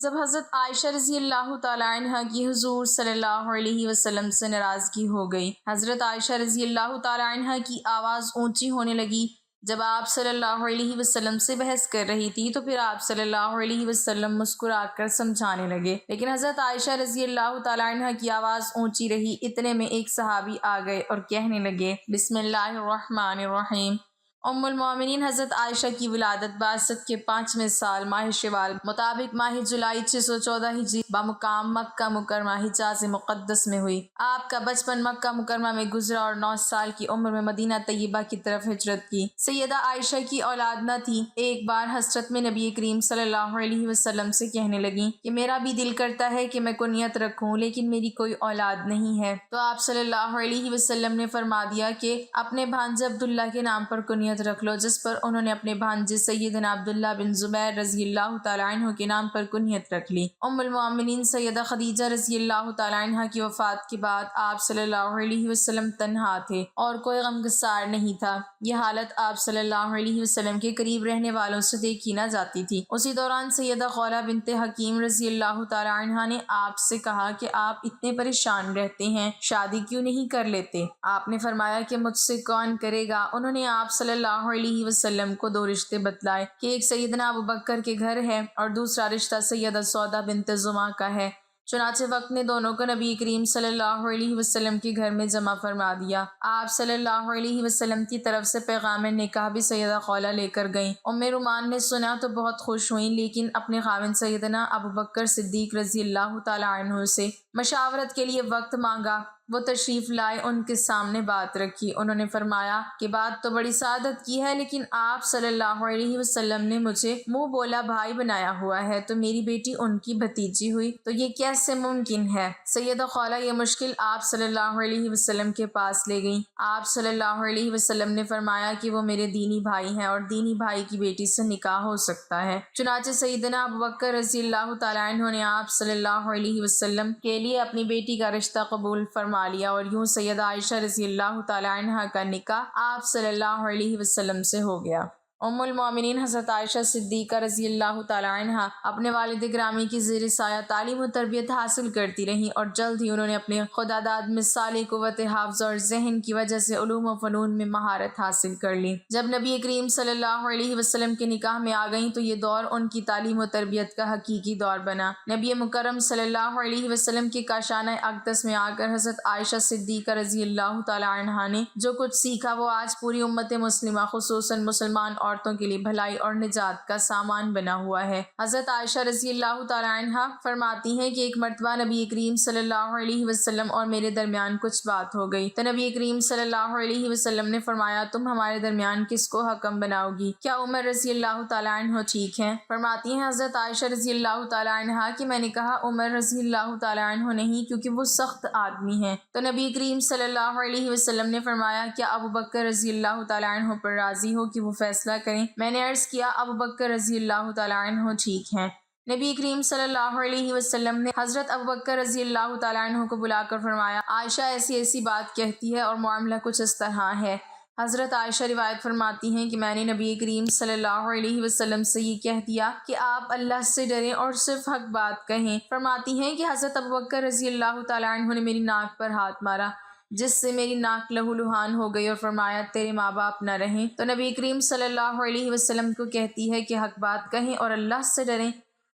جب حضرت عائشہ رضی اللہ تعالیٰ عنہ کی حضور صلی اللہ علیہ وسلم سے ناراضگی ہو گئی، حضرت عائشہ رضی اللہ تعالیٰ عنہ کی آواز اونچی ہونے لگی۔ جب آپ صلی اللہ علیہ وسلم سے بحث کر رہی تھی تو پھر آپ صلی اللہ علیہ وسلم مسکرا کر سمجھانے لگے، لیکن حضرت عائشہ رضی اللہ تعالیٰ عنہ کی آواز اونچی رہی۔ اتنے میں ایک صحابی آ گئے اور کہنے لگے، بسم اللہ الرحمن الرحیم۔ ام المومنین حضرت عائشہ کی ولادت بعثت کے 5ویں سال ماہ شوال مطابق ماہ جولائی 614 ہجری بمقام مکہ مکرمہ حجاز مقدس میں ہوئی۔ آپ کا بچپن مکہ مکرمہ میں گزرا اور 9 سال کی عمر میں مدینہ طیبہ کی طرف ہجرت کی۔ سیدہ عائشہ کی اولاد نہ تھی۔ ایک بار حضرت میں نبی کریم صلی اللہ علیہ وسلم سے کہنے لگیں کہ میرا بھی دل کرتا ہے کہ میں کنیت رکھوں، لیکن میری کوئی اولاد نہیں ہے۔ تو آپ صلی اللہ علیہ وسلم نے فرما دیا کہ اپنے بھانجے عبداللہ کے نام پر کنیت رکھ لو، جس پر انہوں نے اپنے بھانجے سیدنا عبداللہ بن زبیر رضی اللہ تعالیٰ عنہ کے نام پر کنیت رکھ لی۔ ام المومنین سیدہ خدیجہ رضی اللہ تعالیٰ عنہ کی وفات کے بعد آپ صلی اللہ علیہ وسلم تنہا تھے اور کوئی غمگسار نہیں تھا۔ یہ حالت آپ صلی اللہ علیہ وسلم کے قریب رہنے والوں سے دیکھی نہ جاتی تھی۔ اسی دوران سیدہ خولہ بنت حکیم رضی اللہ تعالیٰ عنہ نے آپ سے کہا کہ آپ اتنے پریشان رہتے ہیں، شادی کیوں نہیں کر لیتے؟ آپ نے فرمایا کہ مجھ سے کون کرے گا؟ انہوں نے آپ صلی اللہ علیہ وسلم کو 2 رشتے بتلائے کہ ایک سیدنا ابوبکر کے گھر ہے اور دوسرا رشتہ سیدہ سودا بنت زمعہ کا ہے۔ چنانچہ وقت نے دونوں کو نبی کریم صلی اللہ علیہ وسلم کے گھر میں جمع فرما دیا۔ آپ صلی اللہ علیہ وسلم کی طرف سے پیغام نکاح بھی سیدہ خولہ لے کر گئیں۔ ام رومان نے سنا تو بہت خوش ہوئیں، لیکن اپنے خاوند سیدنا ابوبکر صدیق رضی اللہ تعالیٰ عنہ سے مشاورت کے لیے وقت مانگا۔ وہ تشریف لائے، ان کے سامنے بات رکھی۔ انہوں نے فرمایا کہ بات تو بڑی سعادت کی ہے، لیکن آپ صلی اللہ علیہ وسلم نے مجھے منہ بولا بھائی بنایا ہوا ہے، تو میری بیٹی ان کی بھتیجی ہوئی تو یہ کیسے ممکن ہے؟ سیدہ خولہ یہ مشکل آپ صلی اللہ علیہ وسلم کے پاس لے گئیں۔ آپ صلی اللہ علیہ وسلم نے فرمایا کہ وہ میرے دینی بھائی ہیں اور دینی بھائی کی بیٹی سے نکاح ہو سکتا ہے۔ چنانچہ سیدنا ابوبکر رضی اللہ تعالیٰ عنہ نے آپ صلی اللہ علیہ وسلم کے لیے اپنی بیٹی کا رشتہ قبول فرما لیا، اور یوں سیدہ عائشہ رضی اللہ تعالیٰ عنہ کا نکاح آپ صلی اللہ علیہ وسلم سے ہو گیا۔ ام المومنین حضرت عائشہ صدیقہ رضی اللہ تعالیٰ عنہ اپنے والد گرامی کی زیر سایہ تعلیم و تربیت حاصل کرتی رہیں، اور جلد ہی انہوں نے اپنے خدا داد مثالی قوت حافظ اور ذہن کی وجہ سے علوم و فنون میں مہارت حاصل کر لی۔ جب نبی کریم صلی اللہ علیہ وسلم کے نکاح میں آ گئیں تو یہ دور ان کی تعلیم و تربیت کا حقیقی دور بنا۔ نبی مکرم صلی اللہ علیہ وسلم کے کاشانہ اقدس میں آ کر حضرت عائشہ صدیقہ رضی اللہ تعالیٰ عنہ نے جو کچھ سیکھا وہ آج پوری امت مسلمہ خصوصاً مسلمان عورتوں کے لیے بھلائی اور نجات کا سامان بنا ہوا ہے۔ حضرت عائشہ رضی اللہ تعالیٰ عنہ فرماتی ہیں کہ ایک مرتبہ نبی کریم صلی اللہ علیہ وسلم اور میرے درمیان کچھ بات ہو گئی، تو نبی کریم صلی اللہ علیہ وسلم نے فرمایا تم ہمارے درمیان کس کو حکم بناؤ گی؟ کیا عمر رضی اللہ تعالیٰ عنہ ٹھیک ہیں؟ فرماتی ہیں حضرت عائشہ رضی اللہ تعالیٰ عنہ کہ میں نے کہا عمر رضی اللہ تعالیٰ عنہ نہیں، کیونکہ وہ سخت آدمی ہیں۔ تو نبی کریم صلی اللہ علیہ وسلم نے فرمایا کیا ابوبکر رضی اللہ تعالیٰ عنہ پر راضی ہو کہ وہ فیصلہ کریں؟ میں نے عرض کیا ابوبکر رضی اللہ تعالیٰ عنہ ٹھیک ہیں۔ نبی کریم صلی اللہ علیہ وسلم نے حضرت ابوبکر رضی اللہ تعالیٰ عنہ کو بلا کر فرمایا عائشہ ایسی ایسی بات کہتی ہے اور معاملہ کچھ اس طرح ہے۔ حضرت عائشہ روایت فرماتی ہیں کہ میں نے نبی کریم صلی اللہ علیہ وسلم سے یہ کہہ دیا کہ آپ اللہ سے ڈریں اور صرف حق بات کہیں۔ فرماتی ہیں کہ حضرت ابوبکر رضی اللہ تعالیٰ عنہ نے میری ناک پر ہاتھ مارا، جس سے میری ناک لہو لہان ہو گئی، اور فرمایا تیرے ماں باپ نہ رہیں۔ تو نبی کریم صلی اللہ علیہ وسلم کو کہتی ہے کہ حق بات کہیں اور اللہ سے ڈریں۔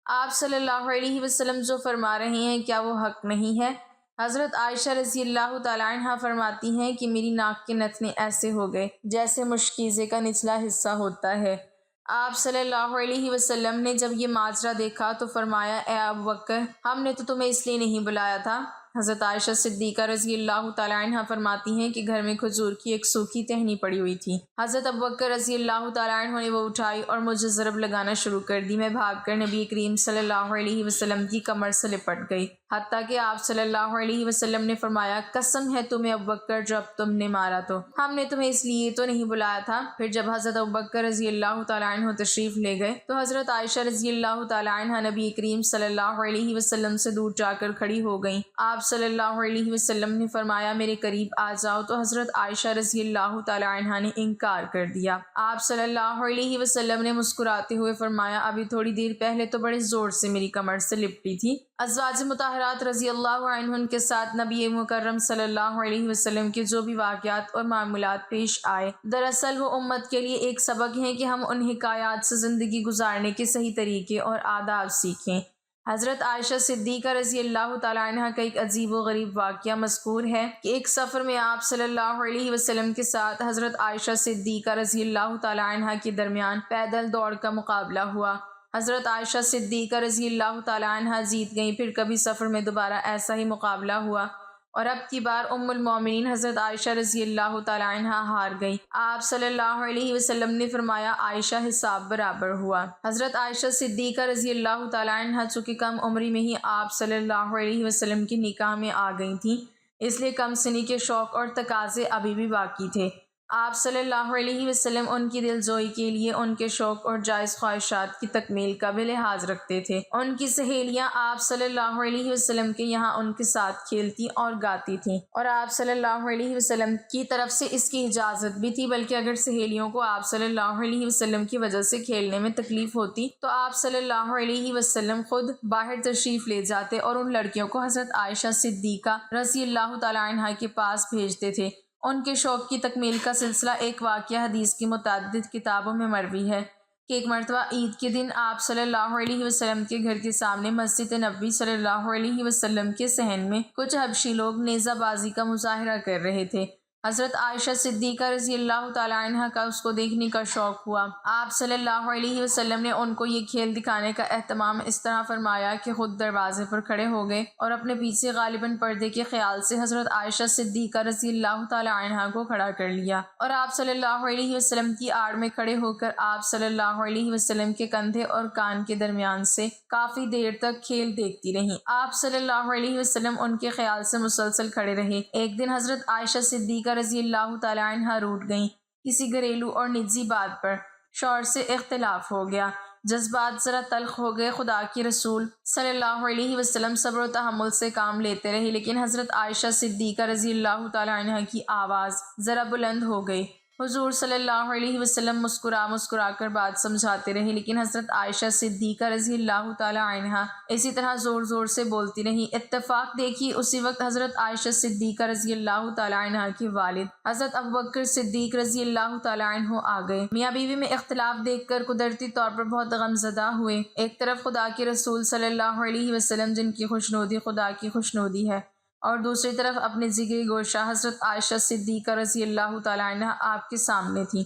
آپ صلی اللہ علیہ وسلم جو فرما رہے ہیں کیا وہ حق نہیں ہے؟ حضرت عائشہ رضی اللہ تعالیٰ عنہ فرماتی ہیں کہ میری ناک کے نتنے ایسے ہو گئے جیسے مشکیزے کا نچلا حصہ ہوتا ہے۔ آپ صلی اللہ علیہ وسلم نے جب یہ ماجرا دیکھا تو فرمایا اے ابوبکر ہم نے تو تمہیں اس لیے نہیں بلایا تھا۔ حضرت عائشہ صدیقہ رضی اللہ تعالیٰ عنہ فرماتی ہیں کہ گھر میں کھجور کی ایک سوکھی ٹہنی پڑی ہوئی تھی۔ حضرت ابوبکر رضی اللہ تعالیٰ عنہ نے وہ اٹھائی اور مجھے ضرب لگانا شروع کر دی۔ میں بھاگ کر نبی کریم صلی اللہ علیہ وسلم کی کمر سے لپٹ گئی، حتیٰ کہ آپ صلی اللہ علیہ وسلم نے فرمایا قسم ہے تمہیں ابوبکر جو اب تم نے مارا تو ہم نے تمہیں اس لیے تو نہیں بلایا تھا۔ پھر جب حضرت ابوبکر رضی اللہ تعالیٰ عنہ تشریف لے گئے تو حضرت عائشہ رضی اللہ تعالیٰ عنہ نبی کریم صلی اللہ علیہ وسلم سے دور جا کر کھڑی ہو گئیں۔ آپ آپ صلی اللہ علیہ وسلم نے فرمایا میرے قریب آ جاؤ، تو حضرت عائشہ رضی اللہ تعالی عنہا نے انکار کر دیا۔ آپ صلی اللہ علیہ وسلم نے مسکراتے ہوئے فرمایا ابھی تھوڑی دیر پہلے تو بڑے زور سے میری کمر سے لپٹی تھی۔ ازواج مطہرات رضی اللہ عنہن کے ساتھ نبی مکرم صلی اللہ علیہ وسلم کے جو بھی واقعات اور معمولات پیش آئے، دراصل وہ امت کے لیے ایک سبق ہیں کہ ہم ان حکایات سے زندگی گزارنے کے صحیح طریقے اور آداب سیکھیں۔ حضرت عائشہ صدیقہ رضی اللہ تعالیٰ عنہ کا ایک عجیب و غریب واقعہ مذکور ہے کہ ایک سفر میں آپ صلی اللہ علیہ وسلم کے ساتھ حضرت عائشہ صدیقہ رضی اللہ تعالیٰ عنہ کے درمیان پیدل دوڑ کا مقابلہ ہوا۔ حضرت عائشہ صدیقہ رضی اللہ تعالیٰ عنہ جیت گئیں۔ پھر کبھی سفر میں دوبارہ ایسا ہی مقابلہ ہوا اور اب کی بار ام المومنین حضرت عائشہ رضی اللہ تعالیٰ عنہ ہار گئی۔ آپ صلی اللہ علیہ وسلم نے فرمایا عائشہ حساب برابر ہوا۔ حضرت عائشہ صدیقہ رضی اللہ تعالیٰ عنہ چونکہ کم عمری میں ہی آپ صلی اللہ علیہ وسلم کی نکاح میں آ گئی تھیں، اس لیے کم سنی کے شوق اور تقاضے ابھی بھی باقی تھے۔ آپ صلی اللہ علیہ وسلم ان کی دلجوئی کے لیے ان کے شوق اور جائز خواہشات کی تکمیل کا بھی لحاظ رکھتے تھے۔ ان کی سہیلیاں آپ صلی اللہ علیہ وسلم کے یہاں ان کے ساتھ کھیلتی اور گاتی تھیں، اور آپ صلی اللہ علیہ وسلم کی طرف سے اس کی اجازت بھی تھی، بلکہ اگر سہیلیوں کو آپ صلی اللہ علیہ وسلم کی وجہ سے کھیلنے میں تکلیف ہوتی تو آپ صلی اللہ علیہ وسلم خود باہر تشریف لے جاتے اور ان لڑکیوں کو حضرت عائشہ صدیقہ رضی اللہ تعالیٰ عنہ کے پاس بھیجتے تھے۔ ان کے شوق کی تکمیل کا سلسلہ ایک واقعہ حدیث کی متعدد کتابوں میں مروی ہے کہ ایک مرتبہ عید کے دن آپ صلی اللہ علیہ وسلم کے گھر کے سامنے مسجد نبوی صلی اللہ علیہ وسلم کے صحن میں کچھ حبشی لوگ نیزہ بازی کا مظاہرہ کر رہے تھے۔ حضرت عائشہ صدیقہ رضی اللہ تعالیٰ عنہ کا اس کو دیکھنے کا شوق ہوا۔ آپ صلی اللہ علیہ وسلم نے ان کو یہ کھیل دکھانے کا اہتمام اس طرح فرمایا کہ خود دروازے پر کھڑے ہو گئے اور اپنے پیچھے غالباً پردے کے خیال سے حضرت عائشہ صدیقہ رضی اللہ تعالیٰ عنہ کو کھڑا کر لیا، اور آپ صلی اللہ علیہ وسلم کی آڑ میں کھڑے ہو کر آپ صلی اللہ علیہ وسلم کے کندھے اور کان کے درمیان سے کافی دیر تک کھیل دیکھتی رہیں۔ آپ صلی اللہ علیہ وسلم ان کے خیال سے مسلسل کھڑے رہے۔ ایک دن حضرت عائشہ صدیقہ رضی اللہ تعالیٰ عنہ روٹھ گئیں کسی گھریلو اور نجی بات پر۔ شوہر سے اختلاف ہو گیا، جذبات ذرا تلخ ہو گئے۔ خدا کے رسول صلی اللہ علیہ وسلم صبر و تحمل سے کام لیتے رہے، لیکن حضرت عائشہ صدیقہ رضی اللہ تعالیٰ عنہ کی آواز ذرا بلند ہو گئی۔ حضور صلی اللہ علیہ وسلم مسکرا کر بات سمجھاتے رہے، لیکن حضرت عائشہ صدیقہ رضی اللہ تعالیٰ عنہ اسی طرح زور زور سے بولتی رہی۔ اتفاق دیکھی اسی وقت حضرت عائشہ صدیقہ رضی اللہ تعالیٰ عنہ کے والد حضرت ابوبکر صدیق رضی اللہ تعالیٰ عنہ آ گئے۔ میاں بیوی میں اختلاف دیکھ کر قدرتی طور پر بہت غمزدہ ہوئے۔ ایک طرف خدا کے رسول صلی اللہ علیہ وسلم جن کی خوشنودی خدا کی خوشنودی ہے، اور دوسری طرف اپنے جگری گوشہ حضرت عائشہ صدیقہ رضی اللہ تعالیٰ عنہ آپ کے سامنے تھی۔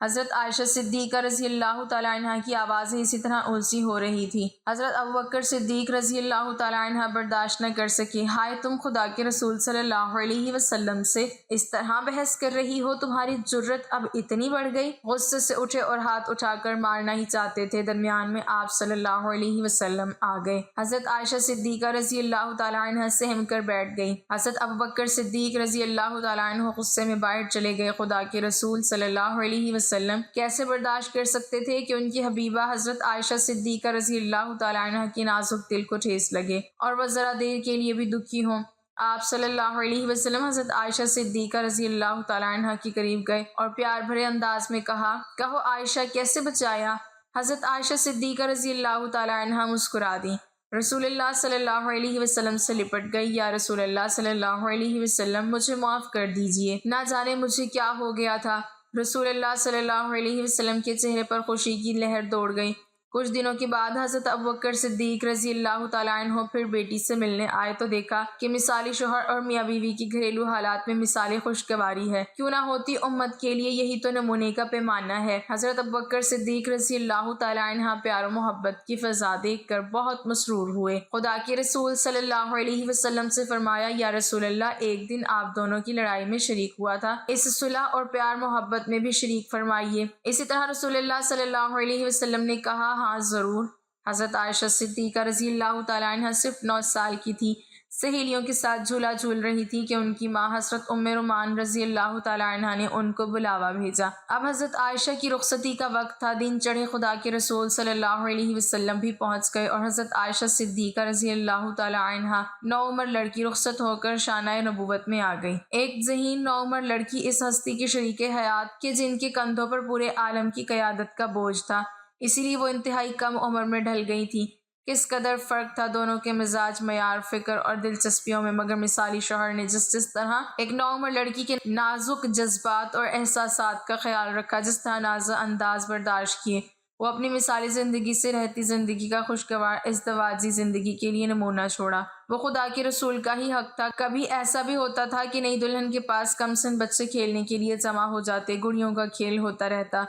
حضرت عائشہ صدیقہ رضی اللہ تعالیٰ عنہ کی آوازیں اسی طرح اونچی ہو رہی تھی۔ حضرت ابوبکر صدیق رضی اللہ تعالیٰ عنہ برداشت نہ کر سکے۔ ہائے، تم خدا کے رسول صلی اللہ علیہ وسلم سے اس طرح بحث کر رہی ہو، تمہاری جرت اب اتنی بڑھ گئی۔ غصے سے اٹھے اور ہاتھ اٹھا کر مارنا ہی چاہتے تھے، درمیان میں آپ صلی اللہ علیہ وسلم آ گئے۔ حضرت عائشہ صدیقہ رضی اللہ تعالیٰ عنہ سہم کر بیٹھ گئی۔ حضرت ابوبکر صدیق رضی اللہ تعالیٰ عنہ غصے میں باہر چلے گئے۔ خدا کے رسول صلی اللہ علیہ وسلم کیسے برداشت کر سکتے تھے کہ ان کی حبیبہ حضرت عائشہ صدیقہ رضی اللہ تعالیٰ عنہ کی نازک دل کو ٹھیس لگے اور وہ ذرا دیر کے لیے بھی دکھی ہوں۔ آپ صلی اللہ علیہ وسلم حضرت عائشہ صدیقہ رضی اللہ تعالیٰ عنہ کے قریب گئے اور پیار بھرے انداز میں کہا، کہو عائشہ کیسے بچایا؟ حضرت عائشہ صدیقہ رضی اللہ تعالیٰ عنہ مسکرا دیں۔ رسول اللہ صلی اللہ علیہ وسلم سے لپٹ گئی۔ یا رسول اللہ صلی اللہ علیہ وسلم، مجھے معاف کر دیجئے، نہ جانے مجھے کیا ہو گیا تھا۔ رسول اللہ صلی اللہ علیہ وسلم کے چہرے پر خوشی کی لہر دوڑ گئی۔ کچھ دنوں کے بعد حضرت ابوبکر صدیق رضی اللہ تعالیٰ عنہ پھر بیٹی سے ملنے آئے تو دیکھا کہ مثالی شوہر اور میاں بیوی کی گھریلو حالات میں مثالی خوشگواری ہے۔ کیوں نہ ہوتی امت کے لیے یہی تو نمونے کا پیمانہ ہے۔ حضرت ابوبکر صدیق رضی اللہ تعالیٰ عنہ پیار و محبت کی فضا دیکھ کر بہت مسرور ہوئے۔ خدا کے رسول صلی اللہ علیہ وسلم سے فرمایا، یا رسول اللہ، ایک دن آپ دونوں کی لڑائی میں شریک ہوا تھا، اس صلح اور پیار محبت میں بھی شریک فرمائیے۔ اسی طرح رسول اللہ صلی اللہ علیہ وسلم نے کہا، ہاں ضرور۔ حضرت عائشہ صدیقہ رضی اللہ تعالیٰ عنہ صرف 9 سال کی تھی سہیلیوں کے ساتھ جھولا جھول رہی تھی کہ ان کی ماں حضرت ام رومان رضی اللہ تعالیٰ عنہ نے ان کو بلاوا بھیجا۔ اب حضرت عائشہ کی رخصتی کا وقت تھا۔ دن چڑھے خدا کے رسول صلی اللہ علیہ وسلم بھی پہنچ گئے اور حضرت عائشہ صدیقہ رضی اللہ تعالیٰ عنہ نوعمر لڑکی رخصت ہو کر شانہ نبوت میں آ گئی۔ ایک ذہین نوعمر لڑکی اس ہستی کے شریک حیات کے جن کے کندھوں پر پورے عالم کی قیادت کا بوجھ تھا، اسی لیے وہ انتہائی کم عمر میں ڈھل گئی تھی۔ کس قدر فرق تھا دونوں کے مزاج، معیار، فکر اور دلچسپیوں میں، مگر مثالی شوہر نے جس طرح ایک نوعمر لڑکی کے نازک جذبات اور احساسات کا خیال رکھا، جس طرح نازا انداز برداشت کیے، وہ اپنی مثالی زندگی سے رہتی زندگی کا خوشگوار ازدواجی زندگی کے لیے نمونہ چھوڑا۔ وہ خدا کے رسول کا ہی حق تھا۔ کبھی ایسا بھی ہوتا تھا کہ نئی دلہن کے پاس کم سن بچے کھیلنے کے لیے جمع ہو جاتے، گڑیوں کا کھیل ہوتا رہتا۔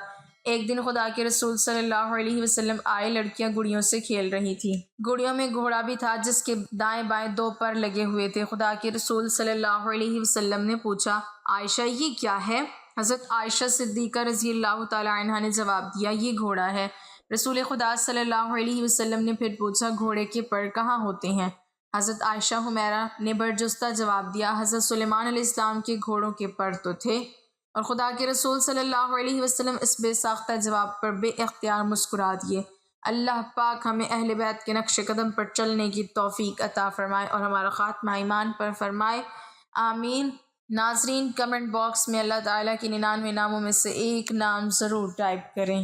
ایک دن خدا کے رسول صلی اللہ علیہ وسلم آئے، لڑکیاں گڑیوں سے کھیل رہی تھیں۔ گڑیوں میں گھوڑا بھی تھا جس کے دائیں بائیں 2 پر لگے ہوئے تھے۔ خدا کے رسول صلی اللہ علیہ وسلم نے پوچھا، عائشہ یہ کیا ہے؟ حضرت عائشہ صدیقہ رضی اللہ تعالیٰ عنہ نے جواب دیا، یہ گھوڑا ہے۔ رسول خدا صلی اللہ علیہ وسلم نے پھر پوچھا، گھوڑے کے پر کہاں ہوتے ہیں؟ حضرت عائشہ حمیرہ نے برجستہ جواب دیا، حضرت سلیمان علیہ السلام کے گھوڑوں کے پر تو تھے۔ اور خدا کے رسول صلی اللہ علیہ وسلم اس بے ساختہ جواب پر بے اختیار مسکرا دیے۔ اللہ پاک ہمیں اہل بیت کے نقش قدم پر چلنے کی توفیق عطا فرمائے اور ہمارا خاتمہ ایمان پر فرمائے، آمین۔ ناظرین، کمنٹ باکس میں اللہ تعالیٰ کے 99 ناموں میں سے ایک نام ضرور ٹائپ کریں۔